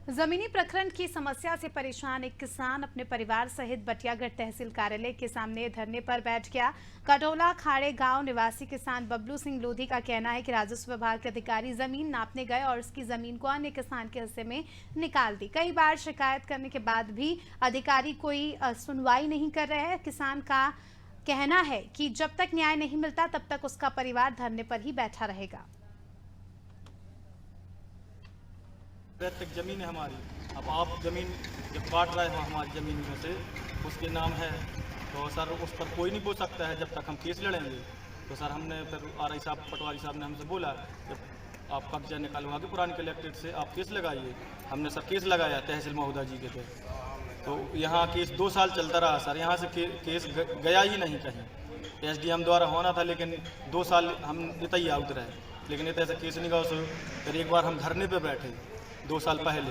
जमीनी प्रकरण की समस्या से परेशान एक किसान अपने परिवार सहित बटियागढ़ तहसील कार्यालय के सामने धरने पर बैठ गया। कटोला खाड़े गांव निवासी किसान बबलू सिंह लोधी का कहना है कि राजस्व विभाग के अधिकारी जमीन नापने गए और उसकी जमीन को अन्य किसान के हिस्से में निकाल दी। कई बार शिकायत करने के बाद भी अधिकारी कोई सुनवाई नहीं कर रहे हैं। किसान का कहना है कि जब तक न्याय नहीं मिलता तब तक उसका परिवार धरने पर ही बैठा रहेगा। तक जमीन है हमारी। अब आप जमीन जब काट रहे हो हमारी ज़मीन में से उसके नाम है तो सर उस पर कोई नहीं बोल सकता है जब तक हम केस लड़ेंगे। तो सर हमने फिर आरआई साहब पटवारी साहब ने हमसे बोला जब आप कब्जा निकालवा के पुरानी कलेक्ट्रेट से आप केस लगाइए। हमने सर केस लगाया तहसील महोदय जी के पे। तो यहाँ केस 2 साल चलता रहा सर। यहाँ से केस गया ही नहीं कहीं। एसडीएम द्वारा होना था लेकिन 2 साल हम इतना ही आउट रहे, लेकिन इतना ऐसा केस नहीं गया। फिर एक बार हम धरने पे बैठे 2 साल पहले,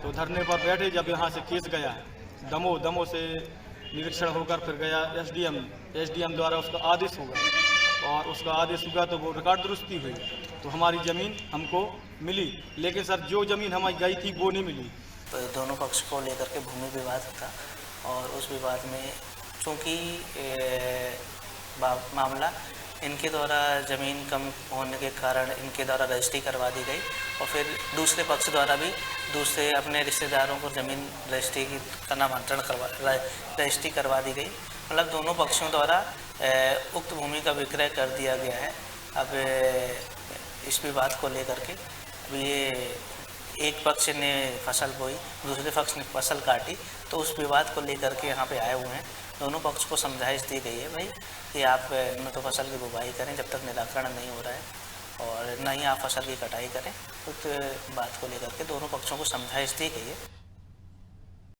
तो धरने पर बैठे जब यहाँ से केस गया दमो से निरीक्षण होकर फिर गया एसडीएम द्वारा उसका आदेश होगा और उसका आदेश हुआ तो वो रिकॉर्ड दुरुस्ती हुई तो हमारी ज़मीन हमको मिली। लेकिन सर जो ज़मीन हमारी गई थी वो नहीं मिली। तो दोनों पक्ष को लेकर के भूमि विवाद था और उस विवाद में चूँकि मामला इनके द्वारा ज़मीन कम होने के कारण इनके द्वारा रजिस्ट्री करवा दी गई और फिर दूसरे पक्ष द्वारा भी दूसरे अपने रिश्तेदारों को ज़मीन रजिस्ट्री का नामांतरण रजिस्ट्री करवा दी गई। मतलब दोनों पक्षों द्वारा उक्त भूमि का विक्रय कर दिया गया है। अब इस विवाद को लेकर के ये एक पक्ष ने फसल बोई, दूसरे पक्ष ने फसल काटी, तो उस विवाद को लेकर के यहाँ पे आए हुए हैं। दोनों पक्ष को समझाइश दी गई है भाई कि आप न तो फसल की बुवाई करें जब तक निराकरण नहीं हो रहा है और न ही आप फसल की कटाई करें। उस बात को लेकर के दोनों पक्षों को समझाइश दी गई है।